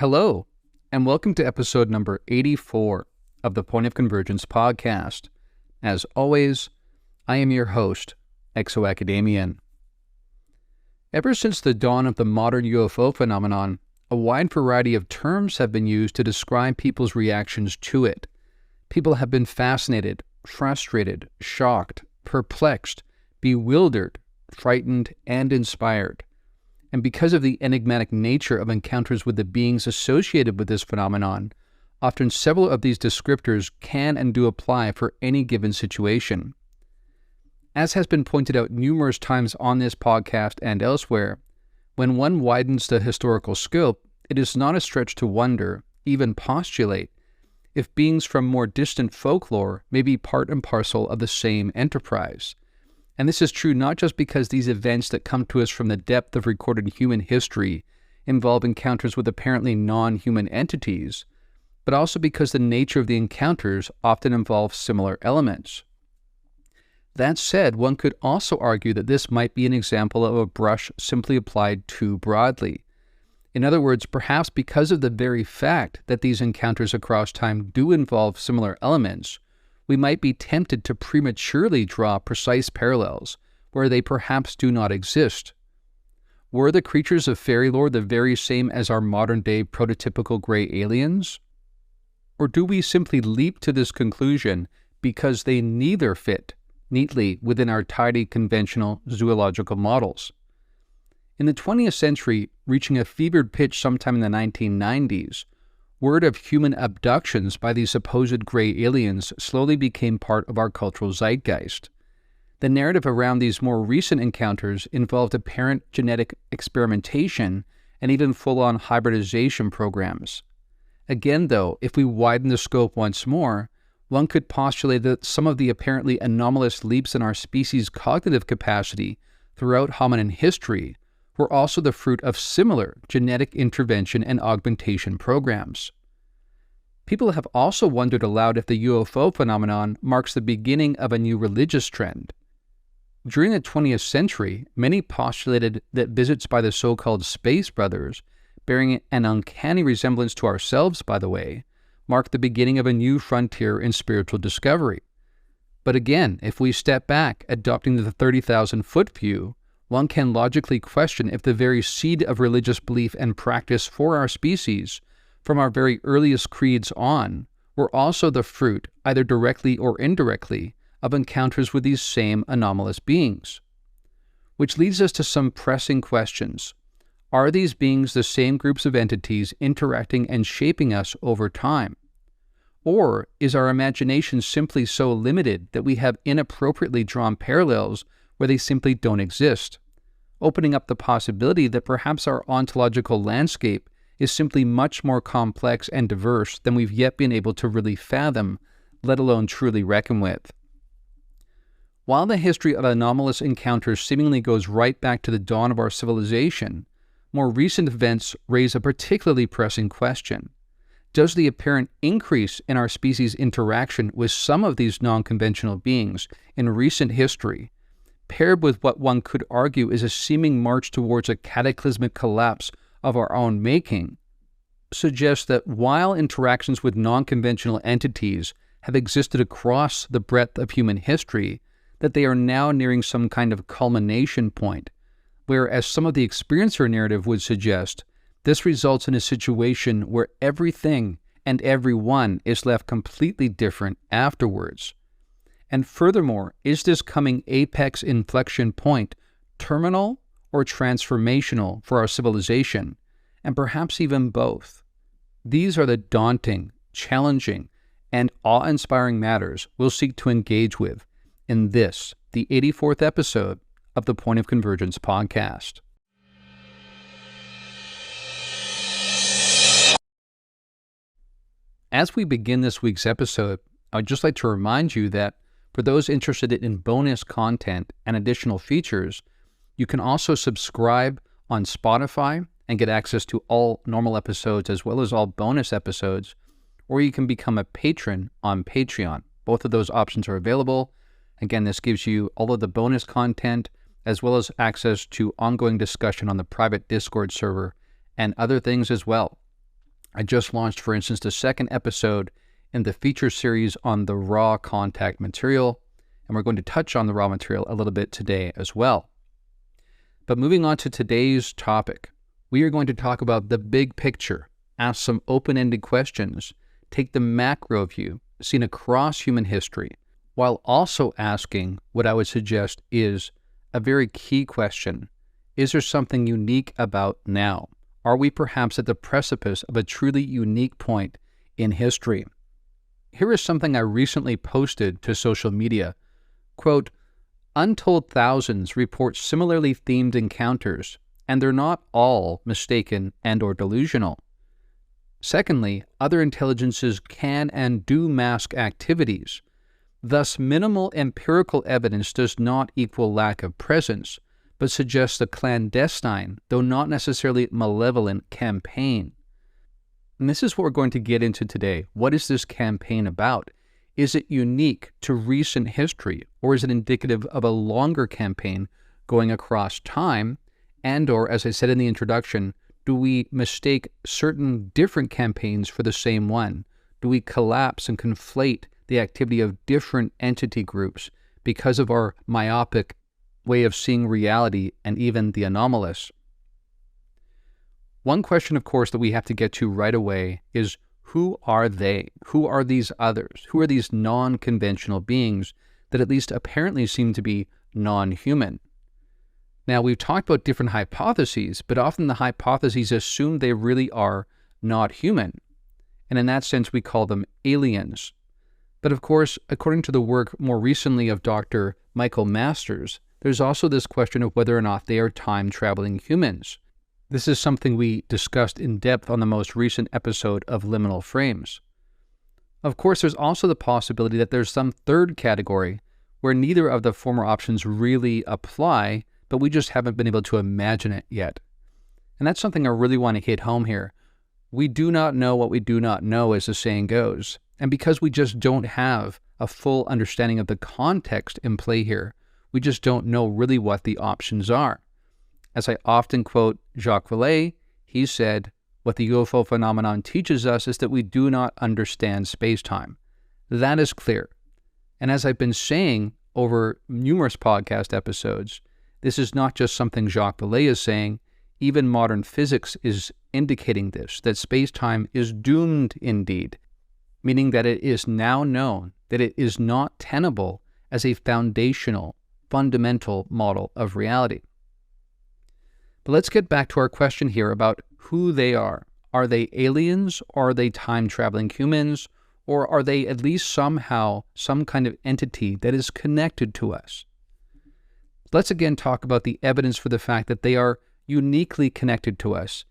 Hello, and welcome to episode number 84 of the Point of Convergence podcast. As always, I am your host, ExoAcademian. Ever since the dawn of the modern UFO phenomenon, a wide variety of terms have been used to describe people's reactions to it. People have been fascinated, frustrated, shocked, perplexed, bewildered, frightened, and inspired. And because of the enigmatic nature of encounters with the beings associated with this phenomenon, often several of these descriptors can and do apply for any given situation. As has been pointed out numerous times on this podcast and elsewhere, when one widens the historical scope, it is not a stretch to wonder, even postulate, if beings from more distant folklore may be part and parcel of the same enterprise. And this is true not just because these events that come to us from the depth of recorded human history involve encounters with apparently non-human entities, but also because the nature of the encounters often involves similar elements. That said, one could also argue that this might be an example of a brush simply applied too broadly. In other words, perhaps because of the very fact that these encounters across time do involve similar elements, we might be tempted to prematurely draw precise parallels where they perhaps do not exist. Were the creatures of fairy lore the very same as our modern-day prototypical gray aliens? Or do we simply leap to this conclusion because they neither fit neatly within our tidy conventional zoological models? In the 20th century, reaching a fevered pitch sometime in the 1990s, word of human abductions by these supposed gray aliens slowly became part of our cultural zeitgeist. The narrative around these more recent encounters involved apparent genetic experimentation and even full-on hybridization programs. Again, though, if we widen the scope once more, one could postulate that some of the apparently anomalous leaps in our species' cognitive capacity throughout hominin history were also the fruit of similar genetic intervention and augmentation programs. People have also wondered aloud if the UFO phenomenon marks the beginning of a new religious trend. During the 20th century, many postulated that visits by the so-called Space Brothers, bearing an uncanny resemblance to ourselves, by the way, marked the beginning of a new frontier in spiritual discovery. But again, if we step back, adopting the 30,000-foot view, one can logically question if the very seed of religious belief and practice for our species, from our very earliest creeds on, were also the fruit, either directly or indirectly, of encounters with these same anomalous beings. Which leads us to some pressing questions. Are these beings the same groups of entities interacting and shaping us over time? Or is our imagination simply so limited that we have inappropriately drawn parallels where they simply don't exist, opening up the possibility that perhaps our ontological landscape is simply much more complex and diverse than we've yet been able to really fathom, let alone truly reckon with. While the history of anomalous encounters seemingly goes right back to the dawn of our civilization, more recent events raise a particularly pressing question. Does the apparent increase in our species' interaction with some of these non-conventional beings in recent history, paired with what one could argue is a seeming march towards a cataclysmic collapse of our own making, suggest that while interactions with non-conventional entities have existed across the breadth of human history, that they are now nearing some kind of culmination point, where, as some of the experiencer narrative would suggest, this results in a situation where everything and everyone is left completely different afterwards. And furthermore, is this coming apex inflection point terminal or transformational for our civilization, and perhaps even both? These are the daunting, challenging, and awe-inspiring matters we'll seek to engage with in this, the 84th episode of the Point of Convergence podcast. As we begin this week's episode, I would just like to remind you that for those interested in bonus content and additional features, you can also subscribe on Spotify and get access to all normal episodes as well as all bonus episodes, or you can become a patron on Patreon. Both of those options are available. Again, this gives you all of the bonus content as well as access to ongoing discussion on the private Discord server and other things as well. I just launched, for instance, the second episode in the feature series on the raw contact material, and we're going to touch on the raw material a little bit today as well. But moving on to today's topic, we are going to talk about the big picture, ask some open-ended questions, take the macro view seen across human history, while also asking what I would suggest is a very key question. Is there something unique about now? Are we perhaps at the precipice of a truly unique point in history? Here is something I recently posted to social media. Quote, "Untold thousands report similarly themed encounters, and they're not all mistaken and/or delusional. Secondly, other intelligences can and do mask activities. Thus, minimal empirical evidence does not equal lack of presence, but suggests a clandestine, though not necessarily malevolent, campaign." And this is what we're going to get into today. What is this campaign about? Is it unique to recent history, or is it indicative of a longer campaign going across time? And or, as I said in the introduction, do we mistake certain different campaigns for the same one? Do we collapse and conflate the activity of different entity groups because of our myopic way of seeing reality and even the anomalous? One question, of course, that we have to get to right away is, who are they? Who are these others? Who are these non-conventional beings that at least apparently seem to be non-human? Now, we've talked about different hypotheses, but often the hypotheses assume they really are not human. And in that sense, we call them aliens. But of course, according to the work more recently of Dr. Michael Masters, there's also this question of whether or not they are time-traveling humans. This is something we discussed in depth on the most recent episode of Liminal Frames. Of course, there's also the possibility that there's some third category where neither of the former options really apply, but we just haven't been able to imagine it yet. And that's something I really want to hit home here. We do not know what we do not know, as the saying goes. And because we just don't have a full understanding of the context in play here, we just don't know really what the options are. As I often quote Jacques Vallée, he said, "What the UFO phenomenon teaches us is that we do not understand space-time." That is clear. And as I've been saying over numerous podcast episodes, this is not just something Jacques Vallée is saying. Even modern physics is indicating this, that space-time is doomed indeed, meaning that it is now known that it is not tenable as a foundational, fundamental model of reality. But let's get back to our question here about who they are. Are they aliens, or are they time-traveling humans, or are they at least somehow some kind of entity that is connected to us? Let's again talk about the evidence for the fact that they are uniquely connected to us.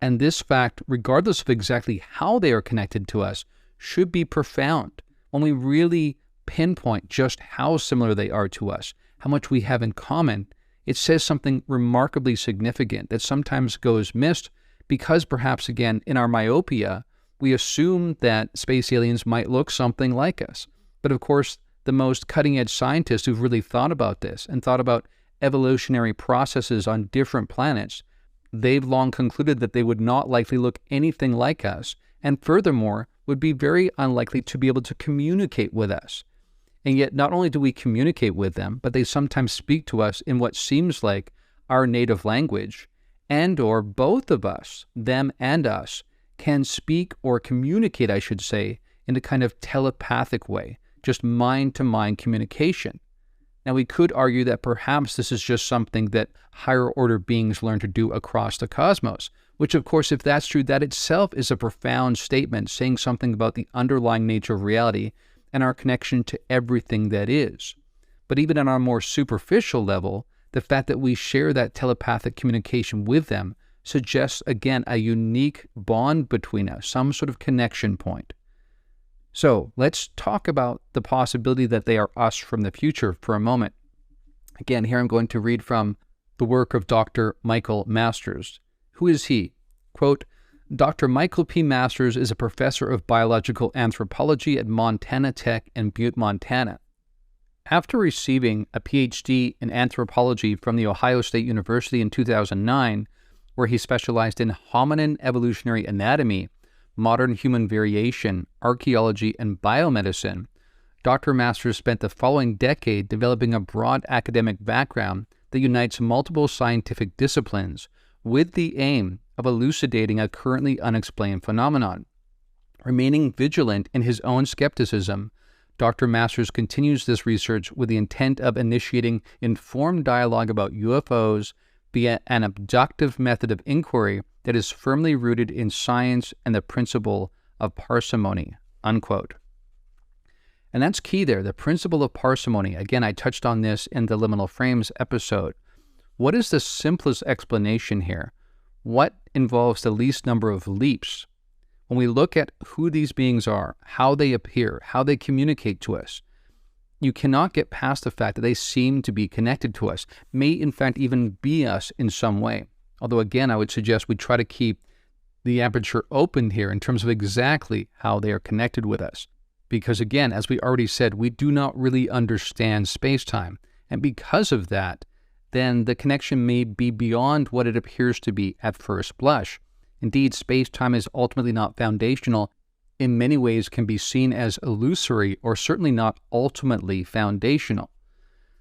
And this fact, regardless of exactly how they are connected to us, should be profound when we really pinpoint just how similar they are to us, how much we have in common. It says something remarkably significant that sometimes goes missed because perhaps, again, in our myopia, we assume that space aliens might look something like us. But of course, the most cutting-edge scientists who've really thought about this and thought about evolutionary processes on different planets, they've long concluded that they would not likely look anything like us, and furthermore, would be very unlikely to be able to communicate with us. And yet, not only do we communicate with them, but they sometimes speak to us in what seems like our native language, and or both of us, them and us, can speak or communicate, I should say, in a kind of telepathic way, just mind-to-mind communication. Now, we could argue that perhaps this is just something that higher-order beings learn to do across the cosmos, which, of course, if that's true, that itself is a profound statement saying something about the underlying nature of reality and our connection to everything that is. But even on our more superficial level, the fact that we share that telepathic communication with them suggests, again, a unique bond between us, some sort of connection point. So let's talk about the possibility that they are us from the future for a moment. Again, here I'm going to read from the work of Dr. Michael Masters. Who is he? Quote, Dr. Michael P. Masters is a professor of biological anthropology at Montana Tech in Butte, Montana. After receiving a PhD in anthropology from the Ohio State University in 2009, where he specialized in hominin evolutionary anatomy, modern human variation, archaeology, and biomedicine, Dr. Masters spent the following decade developing a broad academic background that unites multiple scientific disciplines with the aim of elucidating a currently unexplained phenomenon. Remaining vigilant in his own skepticism, Dr. Masters continues this research with the intent of initiating informed dialogue about UFOs via an objective method of inquiry that is firmly rooted in science and the principle of parsimony, unquote. And that's key there, the principle of parsimony. Again, I touched on this in the Liminal Frames episode. What is the simplest explanation here? What involves the least number of leaps? When we look at who these beings are, how they appear, how they communicate to us, you cannot get past the fact that they seem to be connected to us, may in fact even be us in some way. Although again, I would suggest we try to keep the aperture open here in terms of exactly how they are connected with us. Because again, as we already said, we do not really understand space-time. And because of that, then the connection may be beyond what it appears to be at first blush. Indeed, space-time is ultimately not foundational. In many ways can be seen as illusory or certainly not ultimately foundational.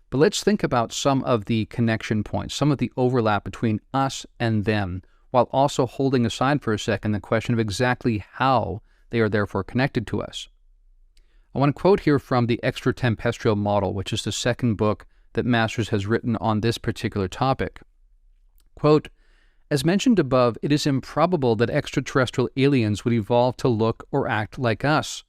But let's think about some of the connection points, some of the overlap between us and them, while also holding aside for a second the question of exactly how they are therefore connected to us. I want to quote here from the Extratempestrial Model, which is the second book that Masters has written on this particular topic. Quote, "As mentioned above, it is improbable that extraterrestrial aliens would evolve to look or act like us.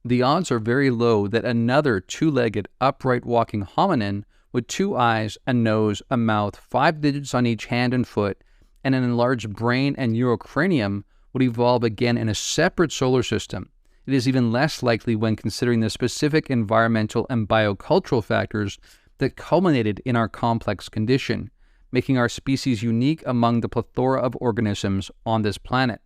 The odds are very low that another two-legged, upright walking hominin with 2 eyes, a nose, a mouth, 5 digits on each hand and foot, and an enlarged brain and neurocranium would evolve again in a separate solar system. It is even less likely when considering the specific environmental and biocultural factors that culminated in our complex condition, making our species unique among the plethora of organisms on this planet.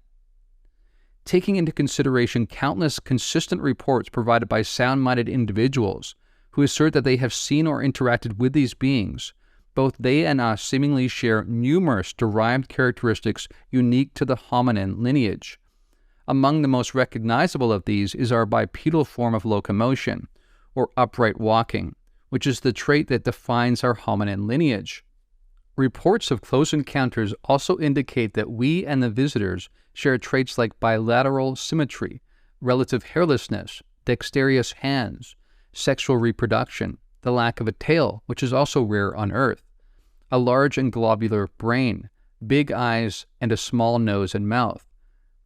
Taking into consideration countless consistent reports provided by sound-minded individuals who assert that they have seen or interacted with these beings, both they and us seemingly share numerous derived characteristics unique to the hominin lineage. Among the most recognizable of these is our bipedal form of locomotion, or upright walking, which is the trait that defines our hominin lineage. Reports of close encounters also indicate that we and the visitors share traits like bilateral symmetry, relative hairlessness, dexterous hands, sexual reproduction, the lack of a tail, which is also rare on Earth, a large and globular brain, big eyes, and a small nose and mouth.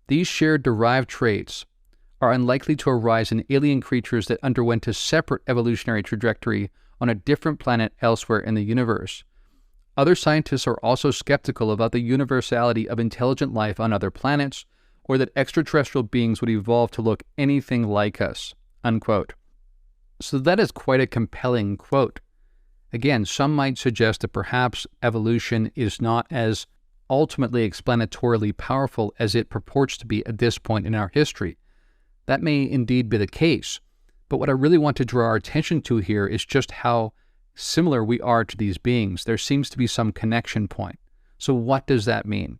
These shared derived traits are unlikely to arise in alien creatures that underwent a separate evolutionary trajectory on a different planet elsewhere in the universe. Other scientists are also skeptical about the universality of intelligent life on other planets, or that extraterrestrial beings would evolve to look anything like us," unquote. So that is quite a compelling quote. Again, some might suggest that perhaps evolution is not as ultimately explanatorily powerful as it purports to be at this point in our history. That may indeed be the case, but what I really want to draw our attention to here is just how similar we are to these beings. There seems to be some connection point. So what does that mean?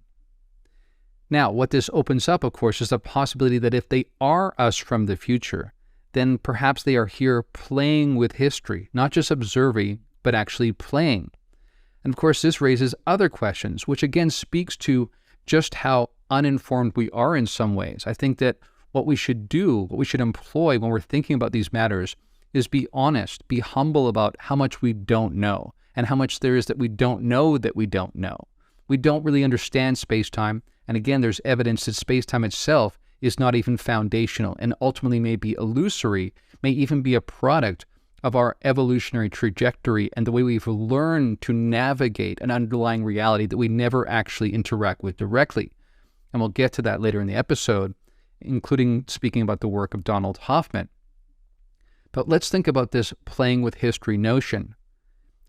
Now, what this opens up, of course, is the possibility that if they are us from the future, then perhaps they are here playing with history, not just observing, but actually playing. And of course, this raises other questions, which again speaks to just how uninformed we are in some ways. I think that what we should do, what we should employ when we're thinking about these matters is be honest, be humble about how much we don't know and how much there is that we don't know that we don't know. We don't really understand space-time, and again, there's evidence that space-time itself is not even foundational and ultimately may be illusory, may even be a product of our evolutionary trajectory and the way we've learned to navigate an underlying reality that we never actually interact with directly. And we'll get to that later in the episode, including speaking about the work of Donald Hoffman. But let's think about this playing with history notion.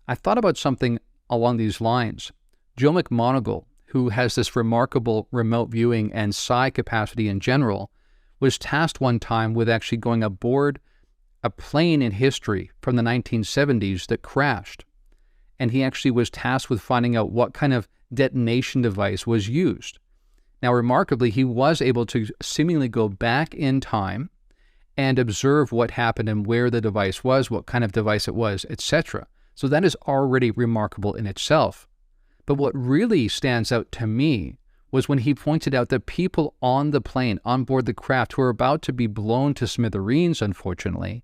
I thought about something along these lines. Joe McMoneagle, who has this remarkable remote viewing and psi capacity in general, was tasked one time with actually going aboard a plane in history from the 1970s that crashed. And he actually was tasked with finding out what kind of detonation device was used. Now, remarkably, he was able to seemingly go back in time and observe what happened and where the device was, what kind of device it was, etc. So that is already remarkable in itself. But what really stands out to me was when he pointed out that people on the plane, on board the craft, who were about to be blown to smithereens, unfortunately,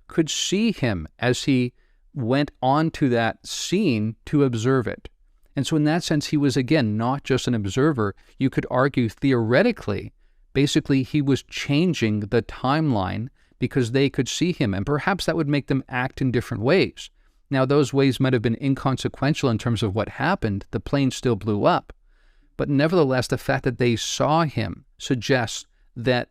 could see him as he went onto that scene to observe it. And so in that sense, he was, again, not just an observer. You could argue theoretically, basically, he was changing the timeline because they could see him, and perhaps that would make them act in different ways. Now, those ways might have been inconsequential in terms of what happened. The plane still blew up. But nevertheless, the fact that they saw him suggests that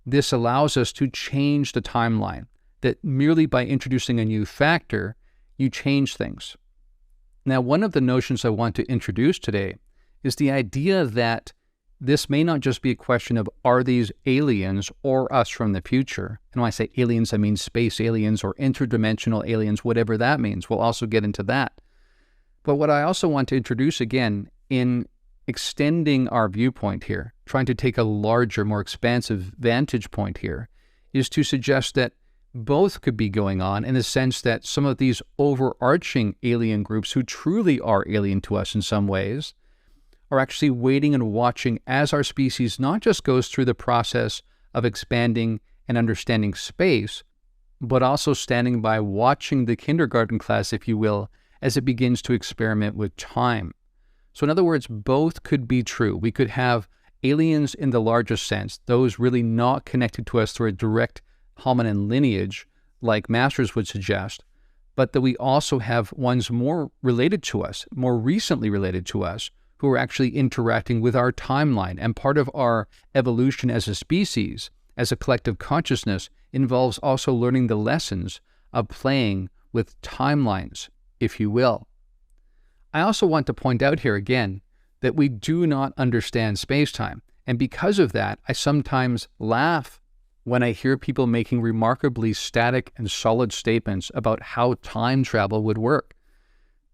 this allows us to change the timeline, that merely by introducing a new factor, you change things. Now, one of the notions I want to introduce today is the idea that this may not just be a question of, are these aliens or us from the future? And when I say aliens, I mean space aliens or interdimensional aliens, whatever that means. We'll also get into that. But what I also want to introduce again in extending our viewpoint here, trying to take a larger, more expansive vantage point here, is to suggest that both could be going on in the sense that some of these overarching alien groups who truly are alien to us in some ways are actually waiting and watching as our species not just goes through the process of expanding and understanding space, but also standing by watching the kindergarten class, if you will, as it begins to experiment with time. So in other words, both could be true. We could have aliens in the largest sense, those really not connected to us through a direct hominin lineage, like Masters would suggest, but that we also have ones more related to us, more recently related to us, who are actually interacting with our timeline. And part of our evolution as a species, as a collective consciousness, involves also learning the lessons of playing with timelines, if you will. I also want to point out here again that we do not understand space-time. And because of that, I sometimes laugh when I hear people making remarkably static and solid statements about how time travel would work.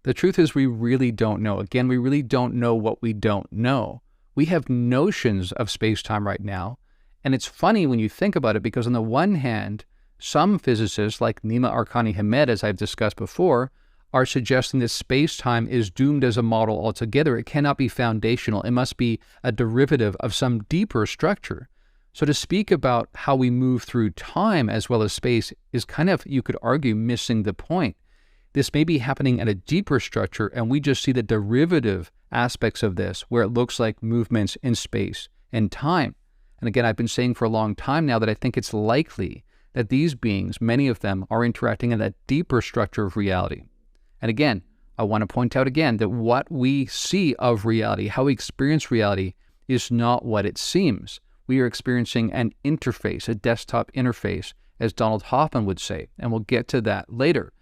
The truth is we really don't know. Again, we really don't know what we don't know. We have notions of space-time right now, and it's funny when you think about it because on the one hand, some physicists like Nima Arkani Hamed, as I've discussed before, are suggesting that space-time is doomed as a model altogether. It cannot be foundational. It must be a derivative of some deeper structure. So to speak about how we move through time as well as space is kind of, you could argue, missing the point. This may be happening at a deeper structure, and we just see the derivative aspects of this, where it looks like movements in space and time. And again, I've been saying for a long time now that I think it's likely that these beings, many of them, are interacting in that deeper structure of reality. And again, I want to point out again that what we see of reality, how we experience reality, is not what it seems. We are experiencing an interface, a desktop interface, as Donald Hoffman would say, and we'll get to that later.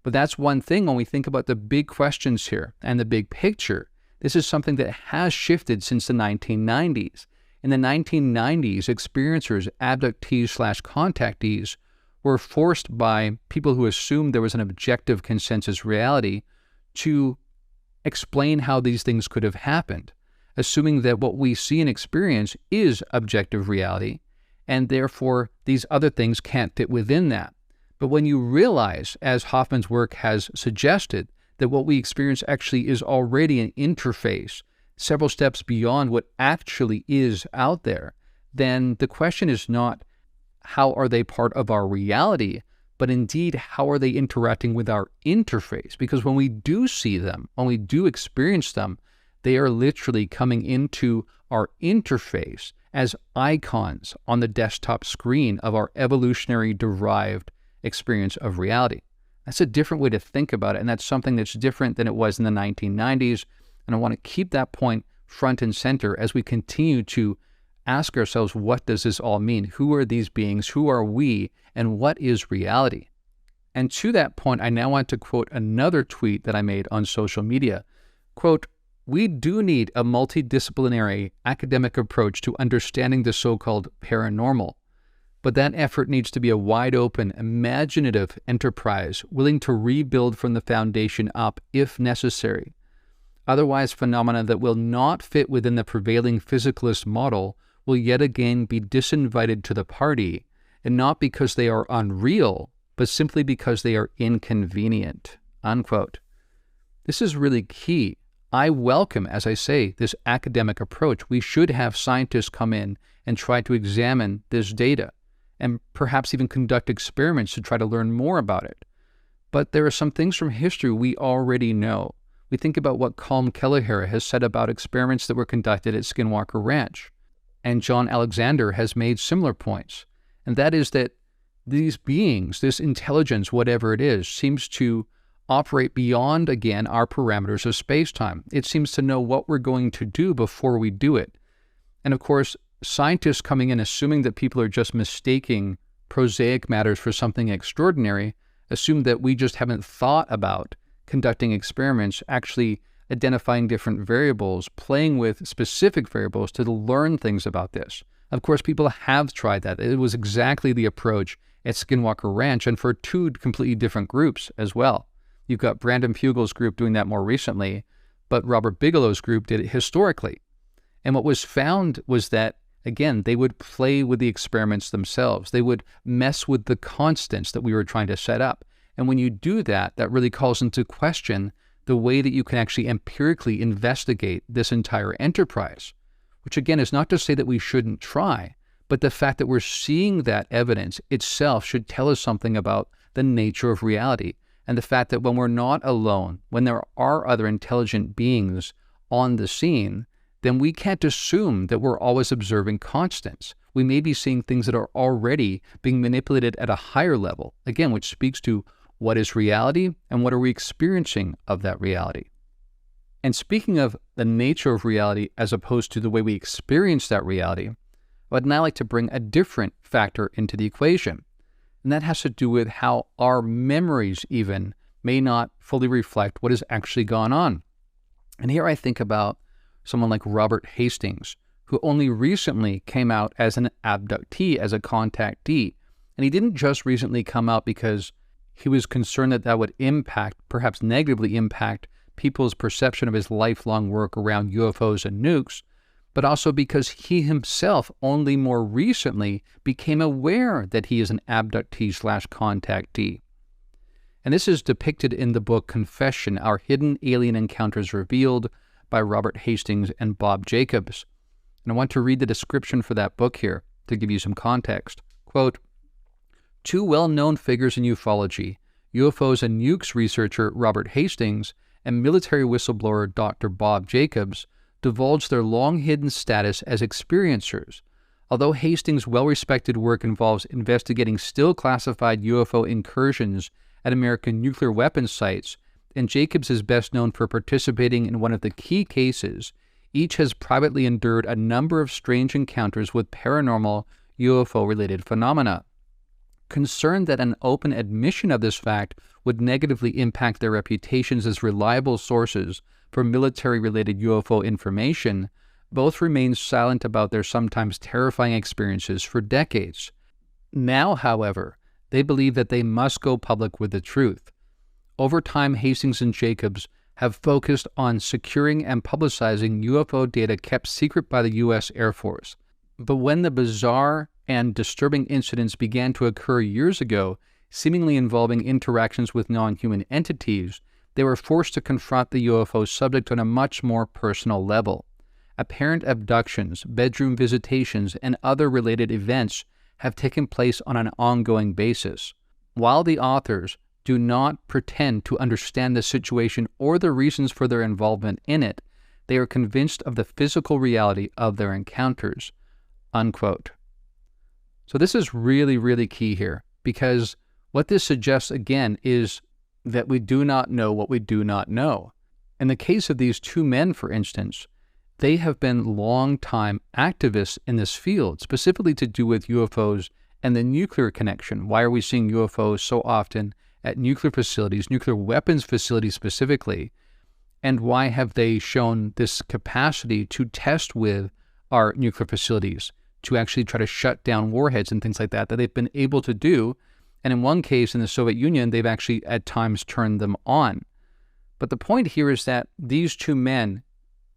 But that's one thing when we think about the big questions here and the big picture. This is something that has shifted since the 1990s. In the 1990s, experiencers, abductees/contactees, were forced by people who assumed there was an objective consensus reality to explain how these things could have happened, assuming that what we see and experience is objective reality, and therefore these other things can't fit within that. But when you realize, as Hoffman's work has suggested, that what we experience actually is already an interface, several steps beyond what actually is out there, then the question is not how are they part of our reality, but indeed how are they interacting with our interface? Because when we do see them, when we do experience them, they are literally coming into our interface as icons on the desktop screen of our evolutionary derived experience of reality. That's a different way to think about it, and that's something that's different than it was in the 1990s, and I want to keep that point front and center as we continue to ask ourselves, what does this all mean? Who are these beings? Who are we? And what is reality? And to that point, I now want to quote another tweet that I made on social media. Quote, "We do need a multidisciplinary academic approach to understanding the so-called paranormal. But that effort needs to be a wide-open, imaginative enterprise, willing to rebuild from the foundation up if necessary. Otherwise, phenomena that will not fit within the prevailing physicalist model will yet again be disinvited to the party, and not because they are unreal, but simply because they are inconvenient." Unquote. This is really key. I welcome, as I say, this academic approach. We should have scientists come in and try to examine this data, and perhaps even conduct experiments to try to learn more about it. But there are some things from history we already know. We think about what Colm Kelleher has said about experiments that were conducted at Skinwalker Ranch. And John Alexander has made similar points. And that is that these beings, this intelligence, whatever it is, seems to operate beyond, again, our parameters of space-time. It seems to know what we're going to do before we do it. And of course, scientists coming in assuming that people are just mistaking prosaic matters for something extraordinary, assume that we just haven't thought about conducting experiments, actually identifying different variables, playing with specific variables to learn things about this. Of course, people have tried that. It was exactly the approach at Skinwalker Ranch, and for two completely different groups as well. You've got Brandon Pugel's group doing that more recently, but Robert Bigelow's group did it historically. And what was found was that, again, they would play with the experiments themselves. They would mess with the constants that we were trying to set up. And when you do that, that really calls into question the way that you can actually empirically investigate this entire enterprise, which again is not to say that we shouldn't try, but the fact that we're seeing that evidence itself should tell us something about the nature of reality, and the fact that when we're not alone, when there are other intelligent beings on the scene, then we can't assume that we're always observing constants. We may be seeing things that are already being manipulated at a higher level, again, which speaks to what is reality and what are we experiencing of that reality. And speaking of the nature of reality as opposed to the way we experience that reality, I'd now like to bring a different factor into the equation. And that has to do with how our memories even may not fully reflect what has actually gone on. And here I think about someone like Robert Hastings, who only recently came out as an abductee, as a contactee. And he didn't just recently come out because he was concerned that that would impact, perhaps negatively impact, people's perception of his lifelong work around UFOs and nukes, but also because he himself only more recently became aware that he is an abductee/contactee. And this is depicted in the book Confession, Our Hidden Alien Encounters Revealed by Robert Hastings and Bob Jacobs. And I want to read the description for that book here to give you some context. Quote, "Two well-known figures in ufology, UFOs and nukes researcher Robert Hastings and military whistleblower Dr. Bob Jacobs, divulged their long-hidden status as experiencers. Although Hastings' well-respected work involves investigating still classified UFO incursions at American nuclear weapons sites, and Jacobs is best known for participating in one of the key cases, each has privately endured a number of strange encounters with paranormal UFO-related phenomena. Concerned that an open admission of this fact would negatively impact their reputations as reliable sources for military-related UFO information, both remained silent about their sometimes terrifying experiences for decades. Now, however, they believe that they must go public with the truth. Over time, Hastings and Jacobs have focused on securing and publicizing UFO data kept secret by the U.S. Air Force. But when the bizarre and disturbing incidents began to occur years ago, seemingly involving interactions with non-human entities, they were forced to confront the UFO subject on a much more personal level. Apparent abductions, bedroom visitations, and other related events have taken place on an ongoing basis. While the authors do not pretend to understand the situation or the reasons for their involvement in it, they are convinced of the physical reality of their encounters." Unquote. So this is really, really key here, because what this suggests, again, is that we do not know what we do not know. In the case of these two men, for instance, they have been long-time activists in this field, specifically to do with UFOs and the nuclear connection. Why are we seeing UFOs so often at nuclear facilities, nuclear weapons facilities specifically? And why have they shown this capacity to test with our nuclear facilities, to actually try to shut down warheads and things like that they've been able to do? And in one case, in the Soviet Union, they've actually at times turned them on. But the point here is that these two men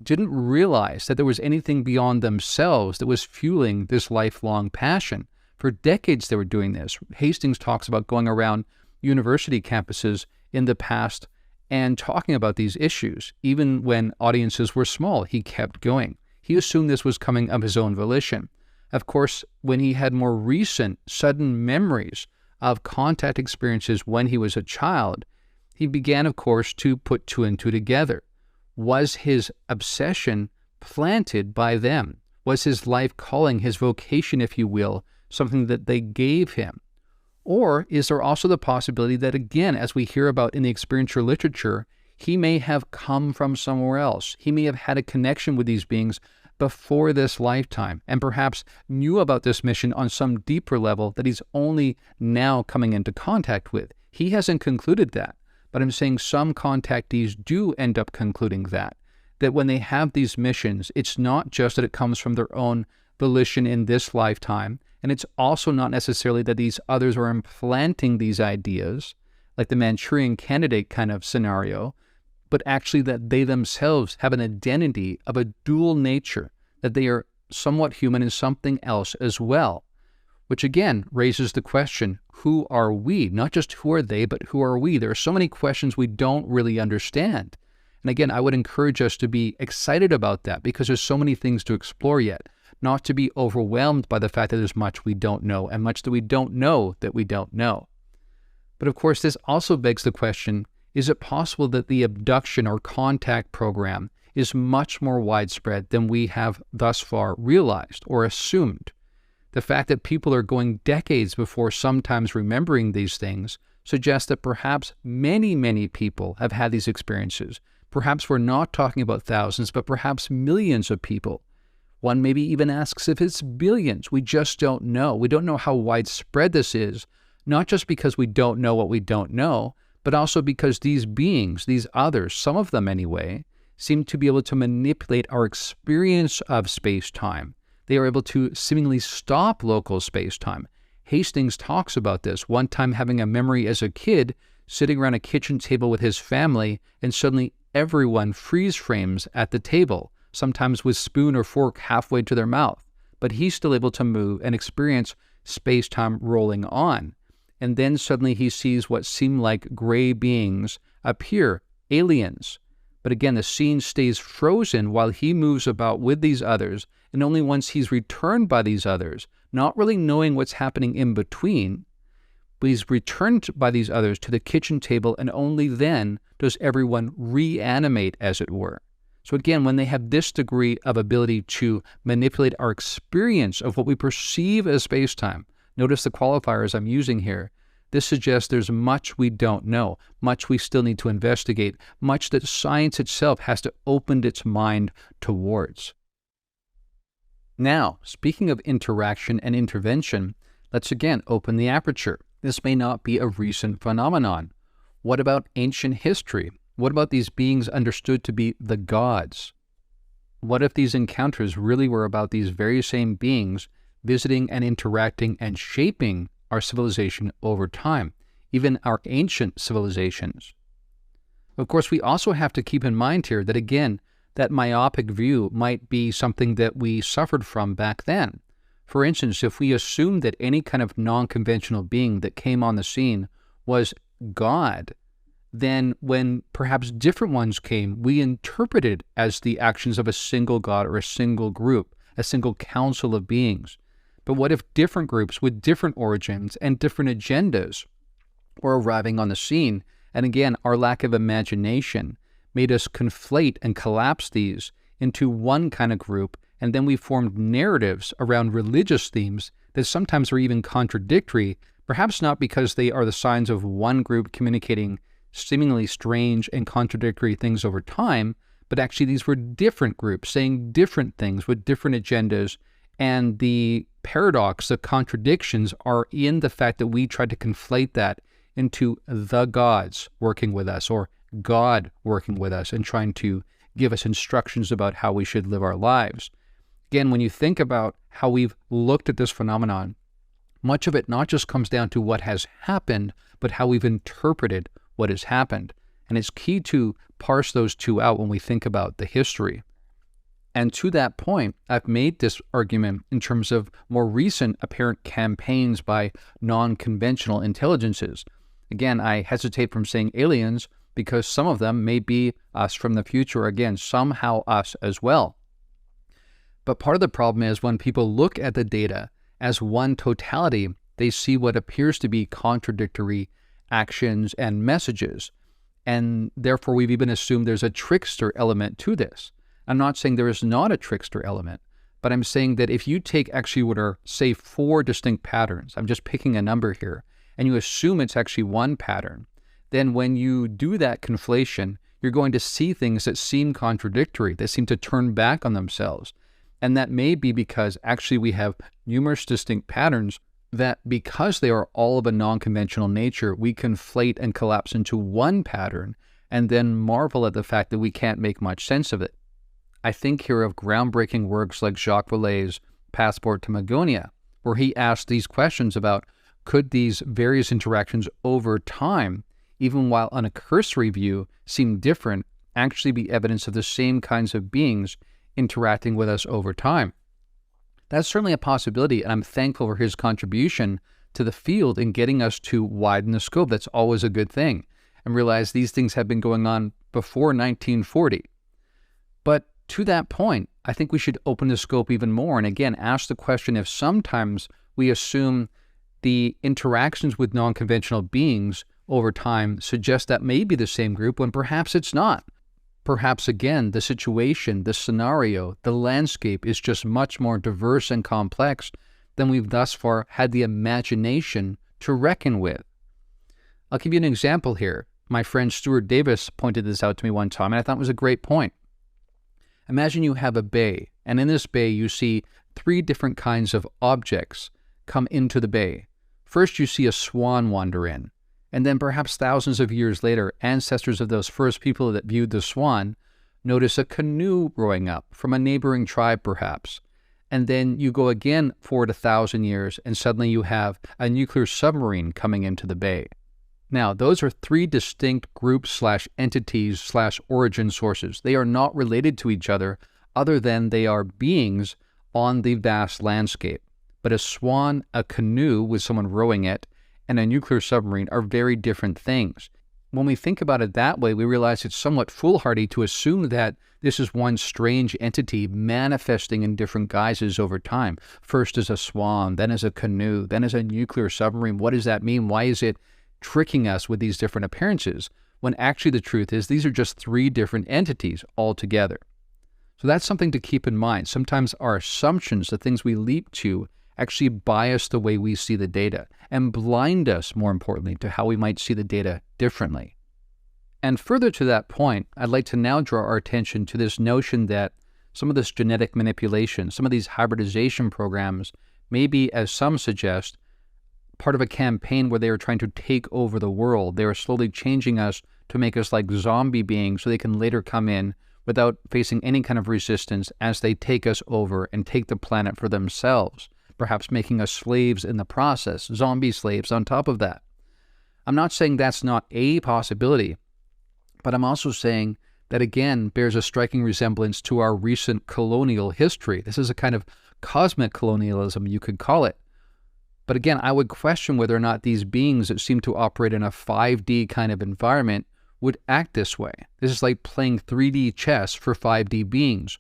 didn't realize that there was anything beyond themselves that was fueling this lifelong passion. For decades they were doing this. Hastings talks about going around university campuses in the past and talking about these issues. Even when audiences were small, he kept going. He assumed this was coming of his own volition. Of course, when he had more recent, sudden memories of contact experiences when he was a child, he began, of course, to put two and two together. Was his obsession planted by them? Was his life calling, his vocation, if you will, something that they gave him? Or is there also the possibility that, again, as we hear about in the experiential literature, he may have come from somewhere else? He may have had a connection with these beings before this lifetime, and perhaps knew about this mission on some deeper level that he's only now coming into contact with. He hasn't concluded that, but I'm saying some contactees do end up concluding that when they have these missions, it's not just that it comes from their own volition in this lifetime, and it's also not necessarily that these others are implanting these ideas, like the Manchurian Candidate kind of scenario, but actually that they themselves have an identity of a dual nature, that they are somewhat human and something else as well, which again raises the question, who are we? Not just who are they, but who are we? There are so many questions we don't really understand. And again, I would encourage us to be excited about that because there's so many things to explore yet, not to be overwhelmed by the fact that there's much we don't know and much that we don't know that we don't know. But of course, this also begs the question, is it possible that the abduction or contact program is much more widespread than we have thus far realized or assumed? The fact that people are going decades before sometimes remembering these things suggests that perhaps many, many people have had these experiences. Perhaps we're not talking about thousands, but perhaps millions of people. One maybe even asks if it's billions. We just don't know. We don't know how widespread this is, not just because we don't know what we don't know, but also because these beings, these others, some of them anyway, seem to be able to manipulate our experience of space-time. They are able to seemingly stop local space-time. Hastings talks about this, one time having a memory as a kid, sitting around a kitchen table with his family, and suddenly everyone freeze frames at the table, sometimes with spoon or fork halfway to their mouth. But he's still able to move and experience space-time rolling on. And then suddenly he sees what seem like gray beings appear, aliens. But again, the scene stays frozen while he moves about with these others, and only once he's returned by these others, not really knowing what's happening in between, but he's returned by these others to the kitchen table, and only then does everyone reanimate, as it were. So again, when they have this degree of ability to manipulate our experience of what we perceive as space-time, notice the qualifiers I'm using here. This suggests there's much we don't know, much we still need to investigate, much that science itself has to open its mind towards. Now, speaking of interaction and intervention, let's again open the aperture. This may not be a recent phenomenon. What about ancient history? What about these beings understood to be the gods? What if these encounters really were about these very same beings visiting and interacting and shaping our civilization over time, even our ancient civilizations? Of course, we also have to keep in mind here that, again, that myopic view might be something that we suffered from back then. For instance, if we assumed that any kind of non-conventional being that came on the scene was God, then when perhaps different ones came, we interpreted as the actions of a single God or a single group, a single council of beings. But what if different groups with different origins and different agendas were arriving on the scene? And again, our lack of imagination made us conflate and collapse these into one kind of group, and then we formed narratives around religious themes that sometimes are even contradictory, perhaps not because they are the signs of one group communicating seemingly strange and contradictory things over time, but actually these were different groups saying different things with different agendas. And the paradox, the contradictions are in the fact that we tried to conflate that into the gods working with us, or God working with us and trying to give us instructions about how we should live our lives. Again, when you think about how we've looked at this phenomenon, much of it not just comes down to what has happened, but how we've interpreted what has happened. And it's key to parse those two out when we think about the history. And to that point, I've made this argument in terms of more recent apparent campaigns by non-conventional intelligences. Again, I hesitate from saying aliens because some of them may be us from the future, again, somehow us as well. But part of the problem is when people look at the data as one totality, they see what appears to be contradictory actions and messages. And therefore, we've even assumed there's a trickster element to this. I'm not saying there is not a trickster element, but I'm saying that if you take actually what are, say, 4 distinct patterns, I'm just picking a number here, and you assume it's actually one pattern, then when you do that conflation, you're going to see things that seem contradictory, that seem to turn back on themselves. And that may be because actually we have numerous distinct patterns that, because they are all of a non-conventional nature, we conflate and collapse into one pattern and then marvel at the fact that we can't make much sense of it. I think here of groundbreaking works like Jacques Vallée's Passport to Magonia, where he asked these questions about could these various interactions over time, even while on a cursory view seem different, actually be evidence of the same kinds of beings interacting with us over time. That's certainly a possibility, and I'm thankful for his contribution to the field in getting us to widen the scope. That's always a good thing, and realize these things have been going on before 1940. But to that point, I think we should open the scope even more and again ask the question if sometimes we assume the interactions with non-conventional beings over time suggest that may be the same group when perhaps it's not. Perhaps again, the situation, the scenario, the landscape is just much more diverse and complex than we've thus far had the imagination to reckon with. I'll give you an example here. My friend Stuart Davis pointed this out to me one time, and I thought it was a great point. Imagine you have a bay, and in this bay you see 3 different kinds of objects come into the bay. First you see a swan wander in, and then perhaps thousands of years later, ancestors of those first people that viewed the swan notice a canoe rowing up from a neighboring tribe perhaps. And then you go again forward 1,000 years, and suddenly you have a nuclear submarine coming into the bay. Now, those are 3 distinct groups/entities/origin sources. They are not related to each other than they are beings on the vast landscape. But a swan, a canoe with someone rowing it, and a nuclear submarine are very different things. When we think about it that way, we realize it's somewhat foolhardy to assume that this is one strange entity manifesting in different guises over time. First as a swan, then as a canoe, then as a nuclear submarine. What does that mean? Why is it tricking us with these different appearances, when actually the truth is these are just 3 different entities altogether? So that's something to keep in mind. Sometimes our assumptions, the things we leap to, actually bias the way we see the data and blind us, more importantly, to how we might see the data differently. And further to that point, I'd like to now draw our attention to this notion that some of this genetic manipulation, some of these hybridization programs may be, as some suggest, part of a campaign where they are trying to take over the world. They are slowly changing us to make us like zombie beings so they can later come in without facing any kind of resistance as they take us over and take the planet for themselves, perhaps making us slaves in the process, zombie slaves on top of that. I'm not saying that's not a possibility, but I'm also saying that again bears a striking resemblance to our recent colonial history. This is a kind of cosmic colonialism, you could call it. But again, I would question whether or not these beings that seem to operate in a 5D kind of environment would act this way. This is like playing 3D chess for 5D beings.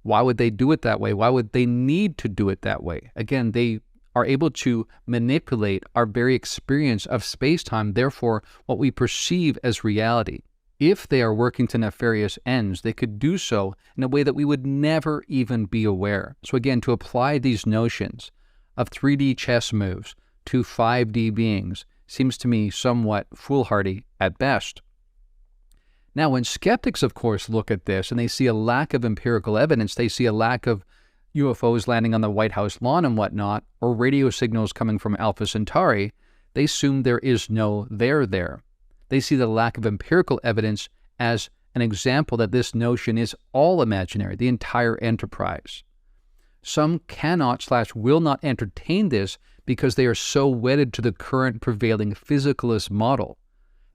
Why would they do it that way? Why would they need to do it that way? Again, they are able to manipulate our very experience of space-time, therefore what we perceive as reality. If they are working to nefarious ends, they could do so in a way that we would never even be aware. So again, to apply these notions of 3D chess moves to 5D beings seems to me somewhat foolhardy at best. Now, when skeptics, of course, look at this and they see a lack of empirical evidence, they see a lack of UFOs landing on the White House lawn and whatnot, or radio signals coming from Alpha Centauri, they assume there is no there there. They see the lack of empirical evidence as an example that this notion is all imaginary, the entire enterprise. Some cannot/will not entertain this because they are so wedded to the current prevailing physicalist model.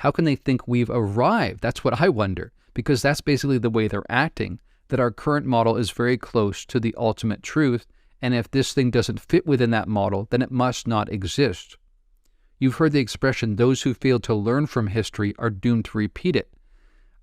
How can they think we've arrived? That's what I wonder, because that's basically the way they're acting, that our current model is very close to the ultimate truth, and if this thing doesn't fit within that model, then it must not exist. You've heard the expression, those who fail to learn from history are doomed to repeat it.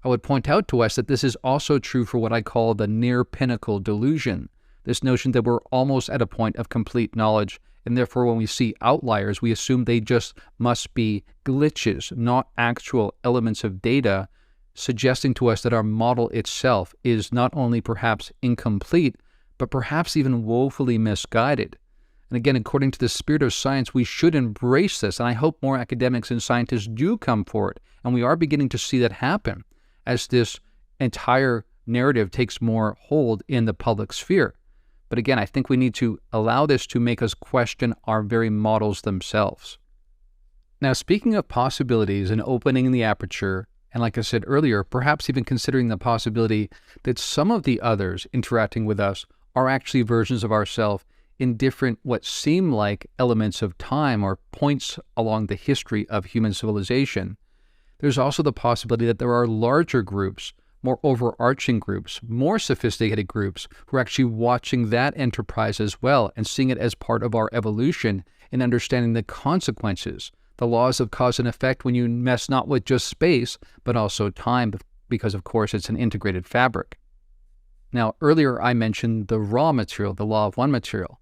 I would point out to us that this is also true for what I call the near pinnacle delusion, this notion that we're almost at a point of complete knowledge, and therefore when we see outliers, we assume they just must be glitches, not actual elements of data, suggesting to us that our model itself is not only perhaps incomplete, but perhaps even woefully misguided. And again, according to the spirit of science, we should embrace this, and I hope more academics and scientists do come forward, and we are beginning to see that happen as this entire narrative takes more hold in the public sphere. But again, I think we need to allow this to make us question our very models themselves. Now, speaking of possibilities and opening the aperture, and like I said earlier, perhaps even considering the possibility that some of the others interacting with us are actually versions of ourselves in different, what seem like elements of time or points along the history of human civilization, there's also the possibility that there are larger groups, more overarching groups, more sophisticated groups who are actually watching that enterprise as well and seeing it as part of our evolution and understanding the consequences, the laws of cause and effect when you mess not with just space, but also time, because of course it's an integrated fabric. Now, earlier I mentioned the raw material, the law of one material.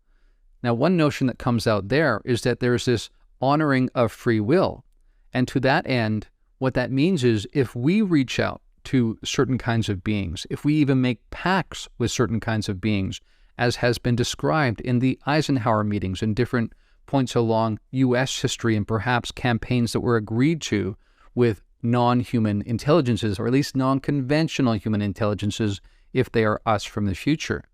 Now, one notion that comes out there is that there's this honoring of free will. And to that end, what that means is if we reach out to certain kinds of beings, if we even make pacts with certain kinds of beings, as has been described in the Eisenhower meetings and different points along U.S. history and perhaps campaigns that were agreed to with non-human intelligences, or at least non-conventional human intelligences, if they are us from the future.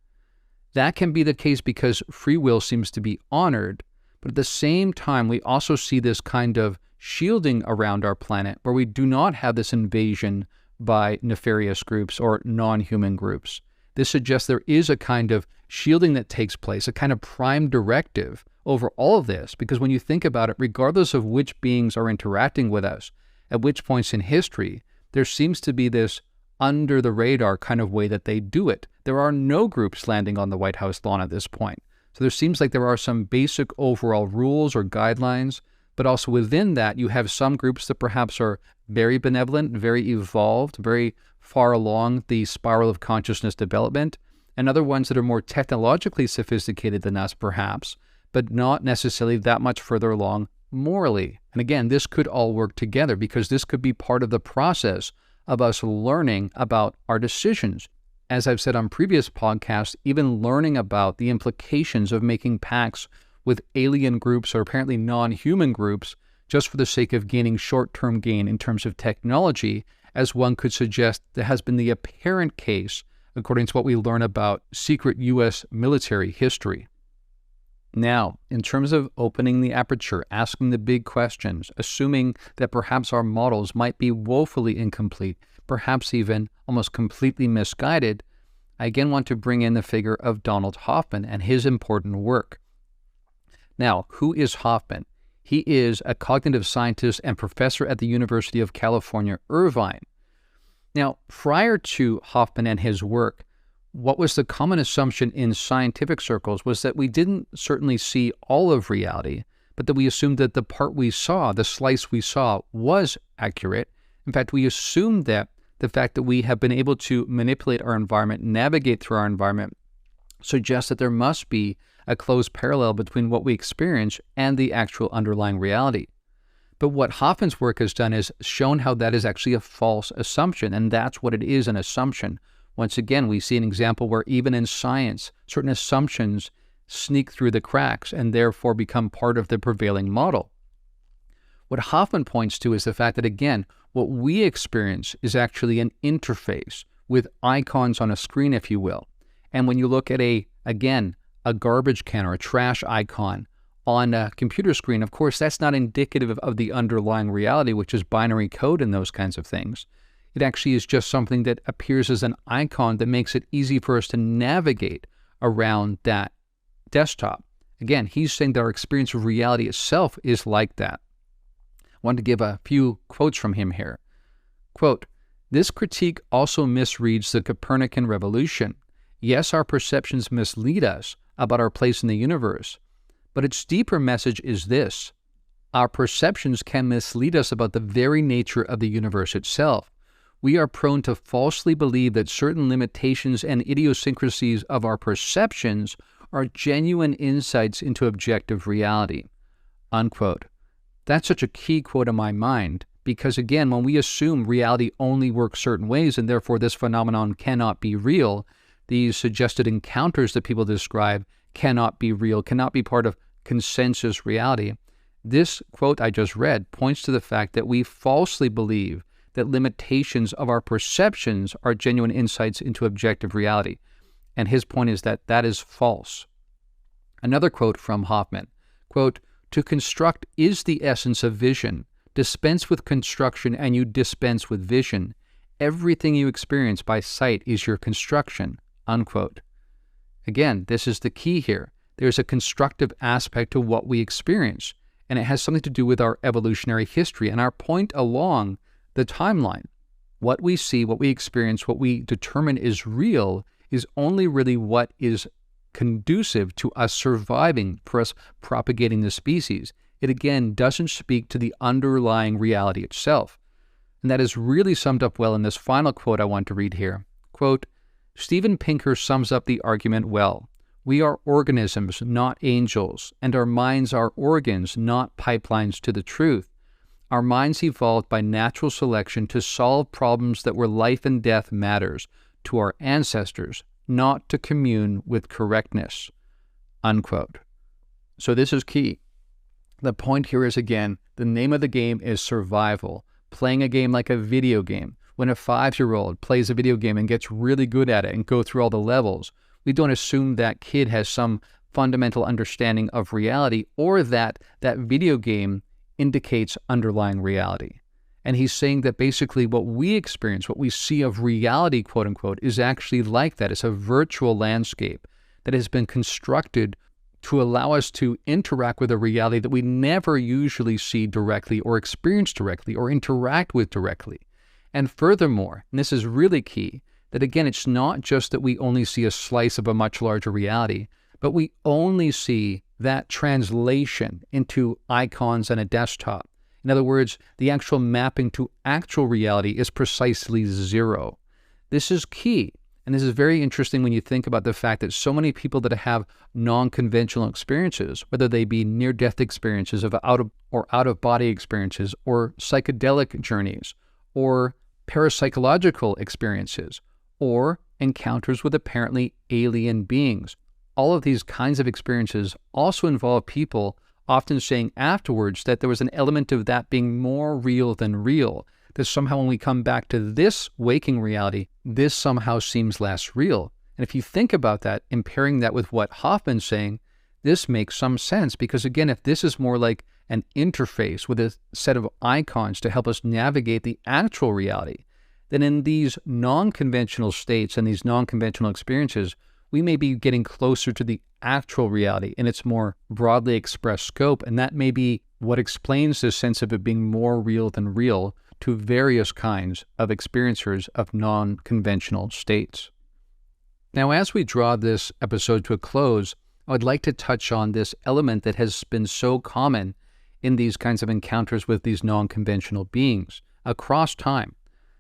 That can be the case because free will seems to be honored, but at the same time, we also see this kind of shielding around our planet where we do not have this invasion by nefarious groups or non-human groups. This suggests there is a kind of shielding that takes place, a kind of prime directive over all of this, because when you think about it, regardless of which beings are interacting with us, at which points in history, there seems to be this under the radar kind of way that they do it. There are no groups landing on the White House lawn at this point. So there seems like there are some basic overall rules or guidelines, but also within that, you have some groups that perhaps are very benevolent, very evolved, very far along the spiral of consciousness development, and other ones that are more technologically sophisticated than us perhaps, but not necessarily that much further along morally. And again, this could all work together because this could be part of the process of us learning about our decisions. As I've said on previous podcasts, even learning about the implications of making pacts with alien groups or apparently non-human groups just for the sake of gaining short-term gain in terms of technology, as one could suggest that has been the apparent case according to what we learn about secret U.S. military history. Now, in terms of opening the aperture, asking the big questions, assuming that perhaps our models might be woefully incomplete, perhaps even almost completely misguided, I again want to bring in the figure of Donald Hoffman and his important work. Now, who is Hoffman? He is a cognitive scientist and professor at the University of California, Irvine. Now, prior to Hoffman and his work, what was the common assumption in scientific circles was that we didn't certainly see all of reality, but that we assumed that the part we saw, the slice we saw, was accurate. In fact, we assumed that the fact that we have been able to manipulate our environment, navigate through our environment, suggests that there must be a close parallel between what we experience and the actual underlying reality. But what Hoffman's work has done is shown how that is actually a false assumption, and that's what it is, an assumption. Once again, we see an example where even in science, certain assumptions sneak through the cracks and therefore become part of the prevailing model. What Hoffman points to is the fact that, again, what we experience is actually an interface with icons on a screen, if you will. And when you look at a garbage can or a trash icon on a computer screen, of course, that's not indicative of the underlying reality, which is binary code and those kinds of things. It actually is just something that appears as an icon that makes it easy for us to navigate around that desktop. Again, he's saying that our experience of reality itself is like that. want to give a few quotes from him here. Quote, "This critique also misreads the Copernican revolution. Yes, our perceptions mislead us about our place in the universe, but its deeper message is this. Our perceptions can mislead us about the very nature of the universe itself. We are prone to falsely believe that certain limitations and idiosyncrasies of our perceptions are genuine insights into objective reality." Unquote. That's such a key quote in my mind, because again, when we assume reality only works certain ways and therefore this phenomenon cannot be real, these suggested encounters that people describe cannot be real, cannot be part of consensus reality. This quote I just read points to the fact that we falsely believe that limitations of our perceptions are genuine insights into objective reality. And his point is that that is false. Another quote from Hoffman, quote, "To construct is the essence of vision. Dispense with construction and you dispense with vision. Everything you experience by sight is your construction." Unquote. Again, this is the key here. There's a constructive aspect to what we experience, and it has something to do with our evolutionary history and our point along the timeline. What we see, what we experience, what we determine is real is only really what is conducive to us surviving, for us propagating the species. It again doesn't speak to the underlying reality itself. And that is really summed up well in this final quote I want to read here. Quote, "Steven Pinker sums up the argument well. We are organisms, not angels, and our minds are organs, not pipelines to the truth. Our minds evolved by natural selection to solve problems that were life and death matters to our ancestors, not to commune with correctness." Unquote. So this is key. The point here is, again, the name of the game is survival. Playing a game like a video game. When a 5-year-old plays a video game and gets really good at it and go through all the levels, we don't assume that kid has some fundamental understanding of reality or that that video game indicates underlying reality. And he's saying that basically what we experience, what we see of reality, quote unquote, is actually like that. It's a virtual landscape that has been constructed to allow us to interact with a reality that we never usually see directly or experience directly or interact with directly. And furthermore, and this is really key, that again, it's not just that we only see a slice of a much larger reality, but we only see that translation into icons on a desktop. In other words, the actual mapping to actual reality is precisely zero. This is key. And this is very interesting when you think about the fact that so many people that have non-conventional experiences, whether they be near-death experiences of out-of-body experiences, or psychedelic journeys, or parapsychological experiences, or encounters with apparently alien beings. All of these kinds of experiences also involve people often saying afterwards that there was an element of that being more real than real, that somehow when we come back to this waking reality, this somehow seems less real. And if you think about that, and pairing that with what Hoffman's saying, this makes some sense, because again, if this is more like an interface with a set of icons to help us navigate the actual reality, then in these non-conventional states and these non-conventional experiences, we may be getting closer to the actual reality in its more broadly expressed scope, and that may be what explains this sense of it being more real than real to various kinds of experiencers of non-conventional states. Now, as we draw this episode to a close, I would like to touch on this element that has been so common in these kinds of encounters with these non-conventional beings across time.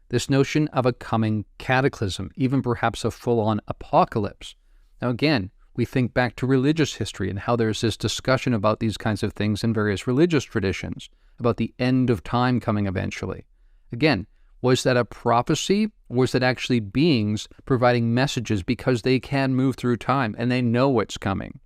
This notion of a coming cataclysm, even perhaps a full-on apocalypse. Now again, we think back to religious history and how there's this discussion about these kinds of things in various religious traditions, about the end of time coming eventually. Again, was that a prophecy, or was that actually beings providing messages because they can move through time and they know what's coming?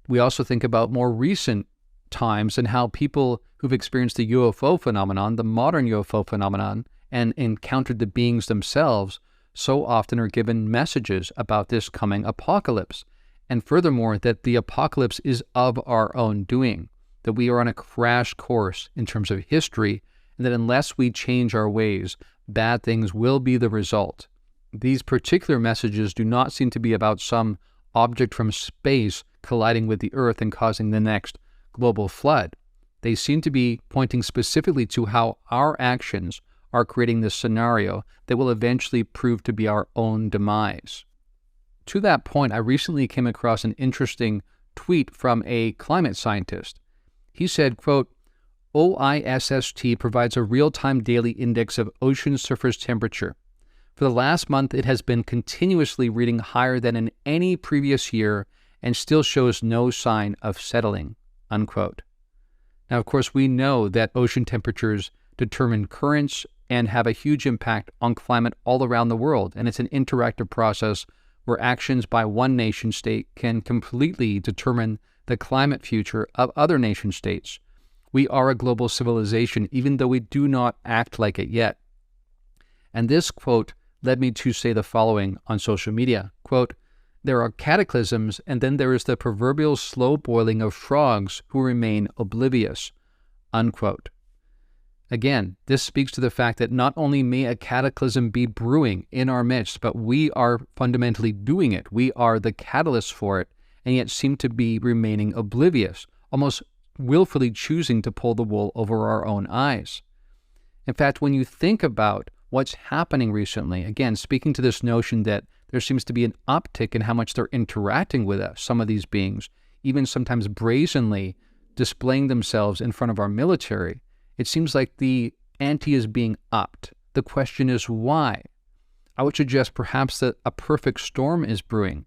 We also think about more recent times and how people who've experienced the UFO phenomenon, the modern UFO phenomenon, and encountered the beings themselves, so often are given messages about this coming apocalypse. And furthermore, that the apocalypse is of our own doing, that we are on a crash course in terms of history, and that unless we change our ways, bad things will be the result. These particular messages do not seem to be about some object from space colliding with the earth and causing the next global flood. They seem to be pointing specifically to how our actions are creating this scenario that will eventually prove to be our own demise. To that point, I recently came across an interesting tweet from a climate scientist. He said, quote, OISST provides a real-time daily index of ocean surface temperature. For the last month, it has been continuously reading higher than in any previous year and still shows no sign of settling, unquote. Now, of course, we know that ocean temperatures determine currents and have a huge impact on climate all around the world, and it's an interactive process where actions by one nation state can completely determine the climate future of other nation states. We are a global civilization, even though we do not act like it yet. And this quote led me to say the following on social media, quote, there are cataclysms, and then there is the proverbial slow boiling of frogs who remain oblivious, unquote. Again, this speaks to the fact that not only may a cataclysm be brewing in our midst, but we are fundamentally doing it. We are the catalyst for it, and yet seem to be remaining oblivious, almost willfully choosing to pull the wool over our own eyes. In fact, when you think about what's happening recently, again, speaking to this notion that there seems to be an uptick in how much they're interacting with us, some of these beings, even sometimes brazenly displaying themselves in front of our military, it seems like the ante is being upped. The question is why? I would suggest perhaps that a perfect storm is brewing.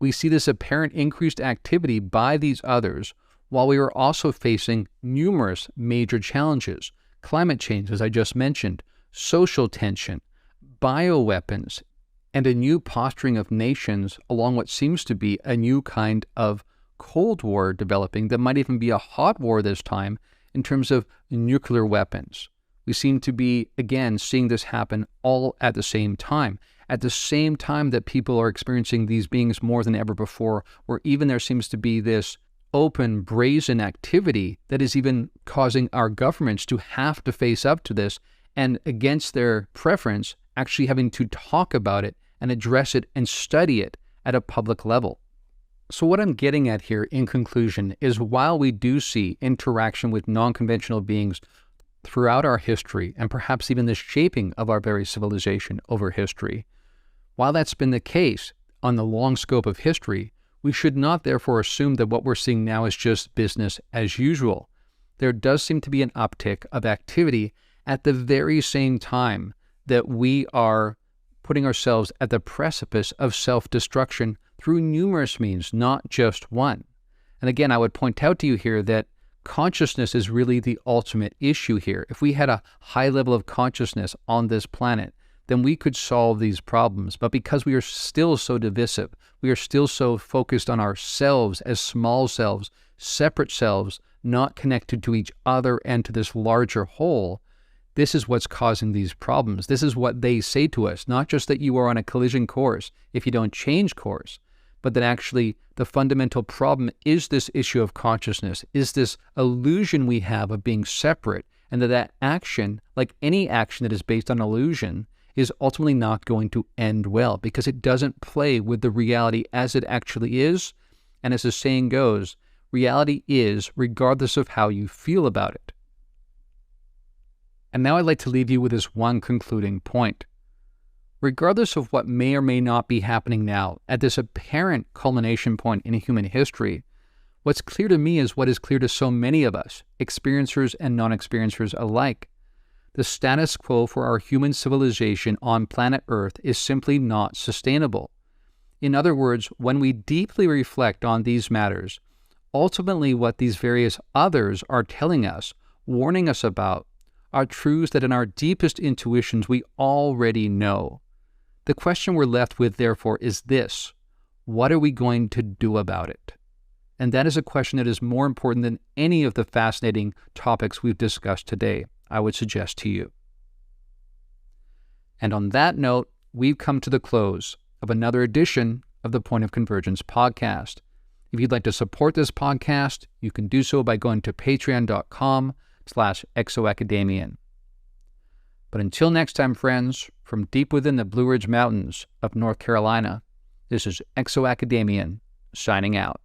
We see this apparent increased activity by these others while we are also facing numerous major challenges. Climate change, as I just mentioned, social tension, bioweapons, and a new posturing of nations along what seems to be a new kind of Cold War developing that might even be a hot war this time in terms of nuclear weapons. We seem to be, again, seeing this happen all at the same time that people are experiencing these beings more than ever before, or even there seems to be this open, brazen activity that is even causing our governments to have to face up to this and, against their preference, actually having to talk about it and address it and study it at a public level. So what I'm getting at here in conclusion is while we do see interaction with non-conventional beings throughout our history, and perhaps even the shaping of our very civilization over history, while that's been the case on the long scope of history, we should not therefore assume that what we're seeing now is just business as usual. There does seem to be an uptick of activity at the very same time that we are putting ourselves at the precipice of self-destruction through numerous means, not just one. And again, I would point out to you here that consciousness is really the ultimate issue here. If we had a high level of consciousness on this planet, then we could solve these problems. But because we are still so divisive, we are still so focused on ourselves as small selves, separate selves, not connected to each other and to this larger whole, this is what's causing these problems. This is what they say to us, not just that you are on a collision course if you don't change course, but that actually the fundamental problem is this issue of consciousness, is this illusion we have of being separate, and that action, like any action that is based on illusion, is ultimately not going to end well because it doesn't play with the reality as it actually is. And as the saying goes, reality is regardless of how you feel about it. And now I'd like to leave you with this one concluding point. Regardless of what may or may not be happening now, at this apparent culmination point in human history, what's clear to me is what is clear to so many of us, experiencers and non-experiencers alike. The status quo for our human civilization on planet Earth is simply not sustainable. In other words, when we deeply reflect on these matters, ultimately what these various others are telling us, warning us about, are truths that in our deepest intuitions we already know. The question we're left with, therefore, is this: what are we going to do about it? And that is a question that is more important than any of the fascinating topics we've discussed today, I would suggest to you. And on that note, we've come to the close of another edition of the Point of Convergence podcast. If you'd like to support this podcast, you can do so by going to patreon.com/ExoAcademian. But until next time, friends, from deep within the Blue Ridge Mountains of North Carolina, this is ExoAcademian signing out.